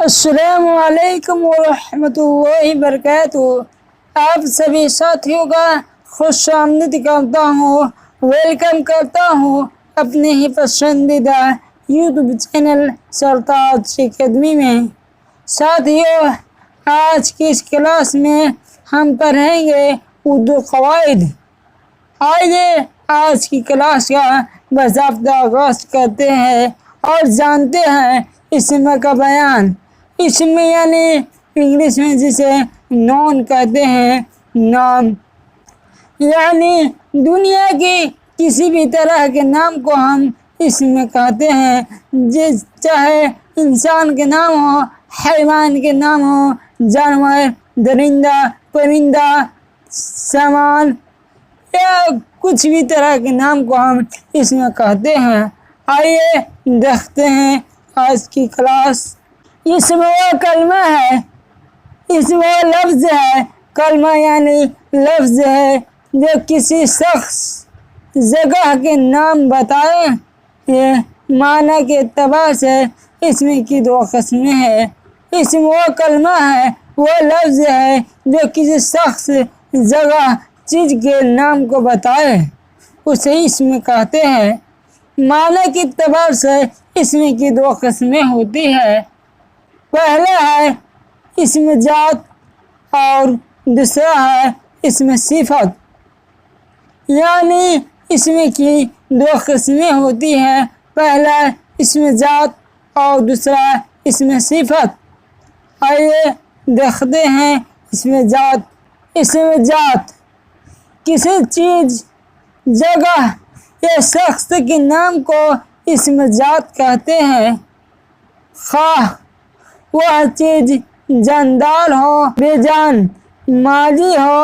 السلام علیکم ورحمۃ اللہ وبرکاتہ۔ آپ سبھی ساتھیوں کا خوش آمدید کرتا ہوں، ویلکم کرتا ہوں اپنے ہی پسندیدہ یوٹیوب چینل سرتاج اکیڈمی میں۔ ساتھیوں، آج کی اس کلاس میں ہم پڑھیں گے اردو قواعد۔ آئیے آج کی کلاس کا باضابطہ آغاز کرتے ہیں اور جانتے ہیں اسم کا بیان۔ اسم یعنی انگلش میں جسے نون کہتے ہیں، نام یعنی دنیا کے کسی بھی طرح کے نام کو ہم اسم کہتے ہیں، چاہے انسان کے نام ہو، حیوان کے نام ہو، جانور، درندہ، پرندہ، سامان یا کچھ بھی طرح کے نام کو ہم اسم کہتے ہیں۔ آئیے دیکھتے ہیں آج کی کلاس۔ اسم وہ کلمہ ہے، اسم وہ لفظ ہے، کلمہ یعنی لفظ ہے جو کسی شخص، جگہ کے نام بتائے۔ یہ معنی کے اعتبار سے اسم کی دو قسمیں ہیں۔ اسم وہ کلمہ ہے، وہ لفظ ہے جو کسی شخص، جگہ، چیز کے نام کو بتائے، اسے اسم کہتے ہیں۔ معنی کے اعتبار سے اسم کی دو قسمیں ہوتی ہیں۔ پہلا ہے اسم ذات اور دوسرا ہے اسم صفت۔ یعنی اسم کی دو قسمیں ہوتی ہیں، پہلا اسم ذات اور دوسرا اسم صفت۔ آئیے دیکھتے ہیں اسم ذات۔ اسم ذات کسی چیز، جگہ یا شخص کے نام کو اسم ذات کہتے ہیں، خواہ وہ چیز جاندار ہو، بے جان، ماضی ہو،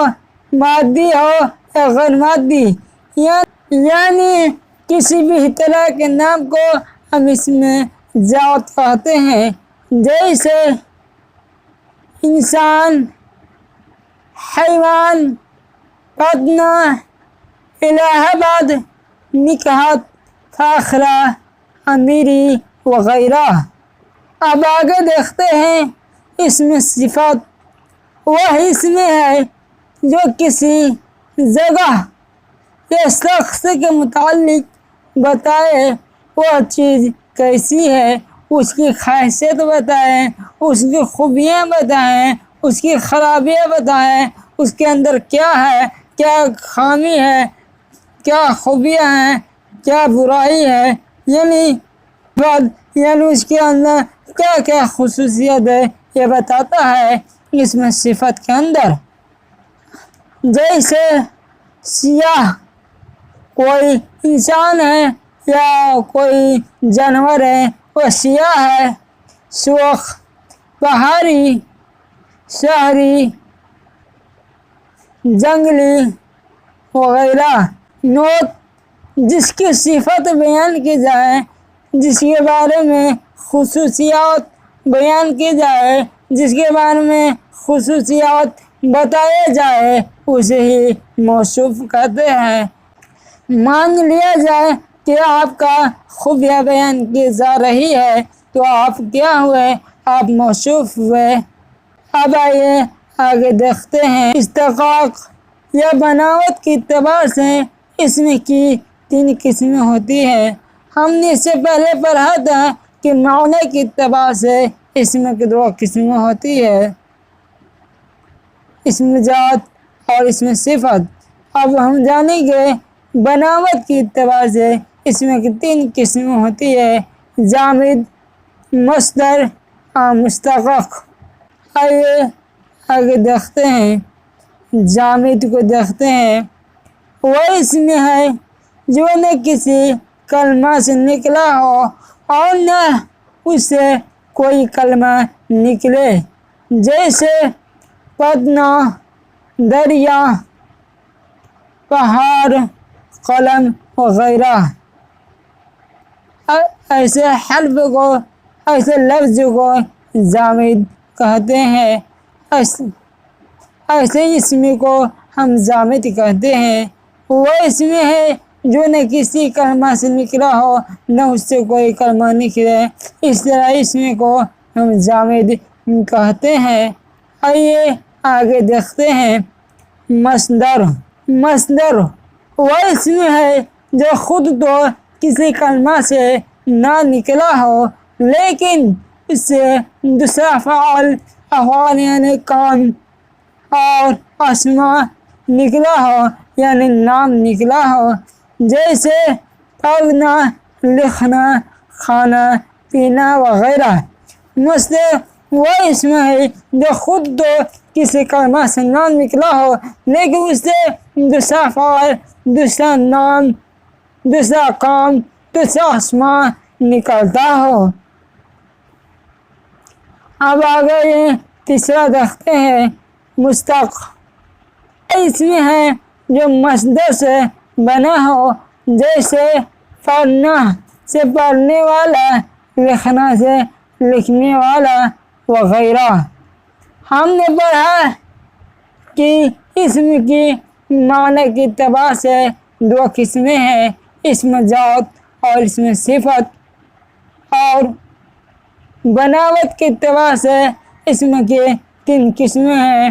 مادی ہو یا غیر مادی۔ یعنی کسی بھی طرح کے نام کو ہم اسم ذات کہتے ہیں، جیسے انسان، حیوان، پٹنہ، الہ آباد، نکہت، فاخرہ، امیری وغیرہ۔ اب آگے دیکھتے ہیں اسم صفت۔ وہ اسم ہے جو کسی جگہ یا شخص کے متعلق بتائے، وہ چیز کیسی ہے، اس کی خاصیت بتائیں، اس کی خوبیاں بتائیں، اس کی خرابیاں بتائیں، اس کے اندر کیا ہے، کیا خامی ہے، کیا خوبیاں ہیں، کیا برائی ہے، یعنی اس کے اندر کیا کیا خصوصیت ہے، یہ بتاتا ہے اسم صفت کے اندر۔ جیسے سیاہ، کوئی انسان ہے یا کوئی جانور ہے، وہ سیاہ ہے۔ سرخ، پہاڑی، شہری، جنگلی وغیرہ۔ نوٹ: جس کی صفت بیان کی جائے، جس کے بارے میں خصوصیات بیان کی جائے، جس کے بارے میں خصوصیات بتائے جائے، اسے ہی موصوف کہتے ہیں۔ مان لیا جائے کہ آپ کا خوبیاں بیان کی جا رہی ہے تو آپ کیا ہوئے؟ آپ موصوف ہوئے۔ اب آئیے آگے دیکھتے ہیں اشتقاق یا بناوٹ کے اعتبار سے اسم کی 3 قسمیں ہوتی ہیں۔ ہم نے اس سے پہلے پڑھا تھا کہ معنی کے اعتبار سے اسم کی 2 قسمیں ہوتی ہے، اسم ذات اور اسم صفت۔ اب ہم جانیں گے بناوٹ کے اعتبار سے اسم کی 3 قسمیں ہوتی ہے، جامد، مصدر اور مشتق۔ آئیے آگے دیکھتے ہیں۔ جامد کو دیکھتے ہیں۔ وہ اسم ہے جو نہ کسی کلمہ سے نکلا ہو اور نہ اس سے کوئی کلمہ نکلے، جیسے پٹنہ، دریا، پہاڑ، قلم وغیرہ۔ ایسے حرف کو، ایسے لفظ کو جامد کہتے ہیں۔ ایسے اسم کو ہم جامد کہتے ہیں۔ وہ اسم ہے جو نہ کسی کلمہ سے نکلا ہو، نہ اس سے کوئی کلمہ نکلے، اس طرح اسم کو ہم جامد کہتے ہیں۔ آئیے آگے دیکھتے ہیں مصدر۔ مصدر وہ اسم ہے جو خود تو کسی کلمہ سے نہ نکلا ہو لیکن اس سے دوسرا فعل، افعال یعنی کام اور اسما نکلا ہو یعنی نام نکلا ہو، جیسے پڑھنا، لکھنا، کھانا پینا وغیرہ۔ مصدر وہ اسم ہے جو خود تو کسی کلمہ سے نہ نکلا ہو لیکن اس سے دوسرا فعل، دوسرا نام، دوسرا کام، دوسرا اسما نکلتا ہو۔ اب آگے یہ تیسرا دیکھتے ہیں مشتق۔ اسم ہے جو مصدر سے بنا ہو، جیسے پڑھنا سے پڑھنے والا، لکھنا سے لکھنے والا وغیرہ۔ ہم نے پڑھا کہ اسم کی معنی کے اعتبار سے دو قسمیں ہیں، اسم ذات اور اسم صفت، اور بناوٹ کے اعتبار سے اسم کی 3 قسمیں ہیں،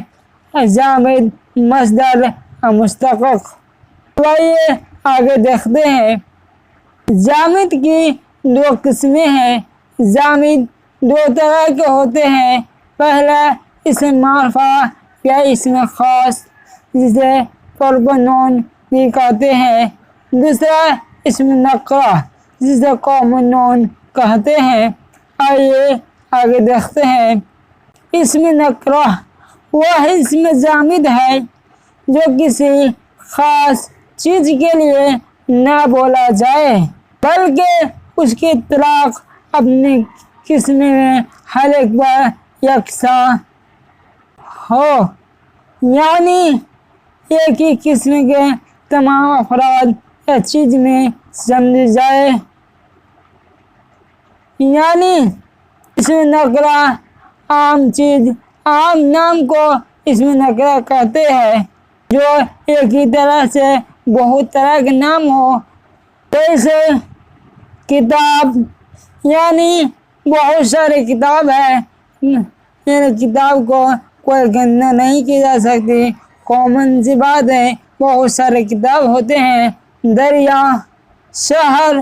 جامد، مصدر اور مشتق۔ آئیے آگے دیکھتے ہیں۔ جامد کی 2 قسمیں ہیں۔ جامد 2 طرح کے ہوتے ہیں۔ پہلا اسم معرفہ یا اسم خاص جسے پرونون بھی کہتے ہیں۔ دوسرا اسم نکرہ جسے کامن نون کہتے ہیں۔ آئیے آگے دیکھتے ہیں۔ اسم نکرہ وہ اسم جامد ہے جو کسی خاص چیز کے لیے نہ بولا جائے بلکہ اس کی اطلاق اپنی قسم میں ہر ایک پر یکساں ہو، یعنی ایک ہی قسم کے تمام افراد یا چیز میں سمجھ جائے۔ یعنی اسم نکرہ عام چیز، عام نام کو اسم نکرہ کہتے ہیں، جو ایک ہی طرح سے بہت طرح کے نام ہو، جیسے کتاب، یعنی بہت سارے کتاب ہے، یعنی کتاب کو کوئی گننا نہیں کی جا سکتی، کامن سی بات ہے، بہت سارے کتاب ہوتے ہیں۔ دریا، شہر،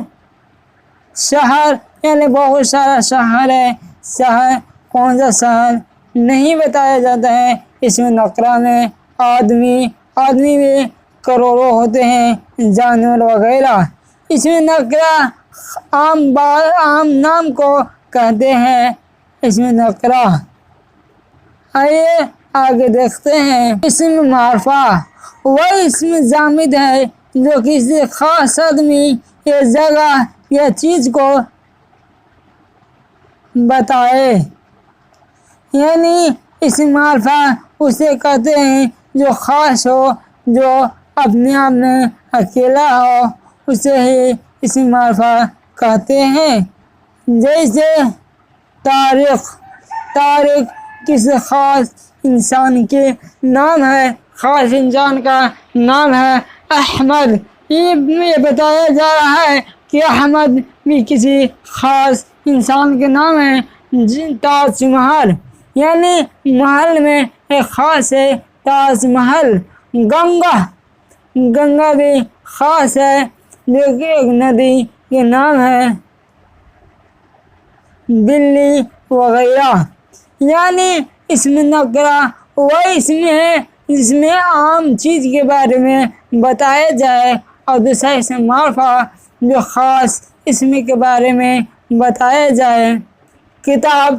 شہر یعنی بہت سارا شہر ہے، شہر کون سا شہر نہیں بتایا جاتا ہے۔ اسم نکرہ میں آدمی، آدمی بھی کروڑوں ہوتے ہیں، جانور وغیرہ۔ اسم نکرہ عام نام کو کہتے ہیں اسم نکرہ۔ آئیے آگے دیکھتے ہیں اسم معرفہ۔ وہ اسم جامد ہے جو کسی خاص آدمی یا جگہ یا چیز کو بتائے، یعنی اسم معرفہ اسے کہتے ہیں جو خاص ہو، جو اپنے آپ میں اکیلا ہو، اسے ہی اسم معرفہ کہتے ہیں۔ جیسے طارق، طارق کسی خاص انسان کے نام ہے، خاص انسان کا نام ہے۔ احمد، یہ بتایا جا رہا ہے کہ احمد بھی کسی خاص انسان کے نام ہے۔ تاج محل، یعنی محل میں ایک خاص ہے، تاج محل۔ گنگا، گنگا بھی خاص ہے جو کہ ایک ندی کے نام ہے۔ بلی وغیرہ، یعنی اسم نکرہ وہ اسم ہے جس میں عام چیز کے بارے میں بتایا جائے، اور دوسرا اسم معرفہ جو خاص اسم کے بارے میں بتایا جائے۔ کتاب،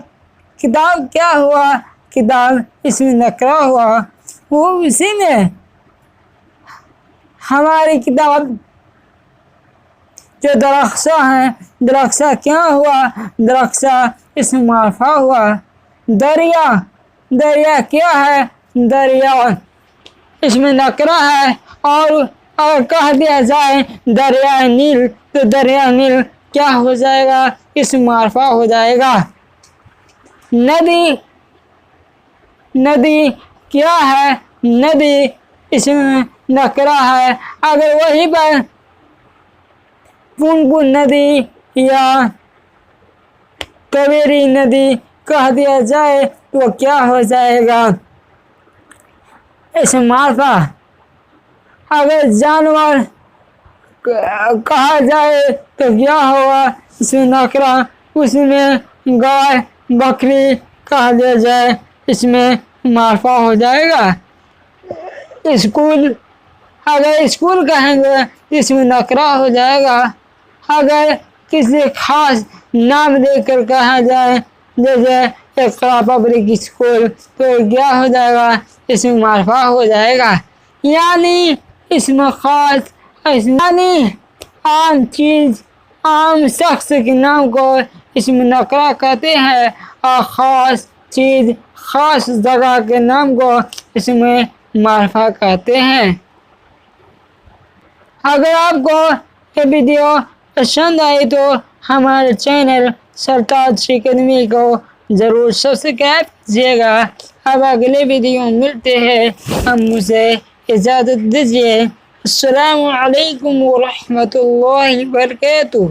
کتاب کیا ہوا؟ کتاب اسم نکرہ ہوا۔ وہ اسی میں ہماری کتاب جو درخشاں ہیں، درخشاں کیا ہوا؟ درخشاں اسم معرفہ ہوا۔ دریا، دریا کیا ہے؟ دریا اسم نکرہ ہے، اور اگر کہہ دیا جائے دریا نیل تو دریا نیل کیا ہو جائے گا؟ اسم معرفہ ہو جائے گا۔ ندی، ندی کیا ہے؟ ندی اسم نکرہ ہے۔ اگر وہی پر پن ندی یا کاویری ندی کہہ دیا جائے تو کیا ہو جائے گا؟ اس معرفہ. اگر جانور کہا جائے تو کیا ہوگا؟ اس میں نکرہ. اس میں گائے بکری کہہ دیا جائے اس میں معرفہ ہو جائے گا. اسکول اگر اسکول کہیں گے اس میں نکرہ ہو جائے گا. اگر کسی خاص نام دے کر کہا جائے جیسے اقرا پبلک اسکول تو کیا ہو جائے گا؟ اس میں معرفہ ہو جائے گا. یعنی اس میں خاص یعنی عام چیز عام شخص کے نام کو اس میں نکرہ کہتے ہیں اور خاص چیز خاص جگہ کے نام کو اس میں معرفہ کہتے ہیں. اگر آپ کو یہ ویڈیو پسند آئی تو ہمارے چینل سرتاج اکیڈمی کو ضرور سبسکرائب کیجیے گا. اب اگلے ویڈیو ملتے ہیں. ہم مجھے اجازت دیجیے. السلام علیکم ورحمۃ اللہ وبرکاتہ.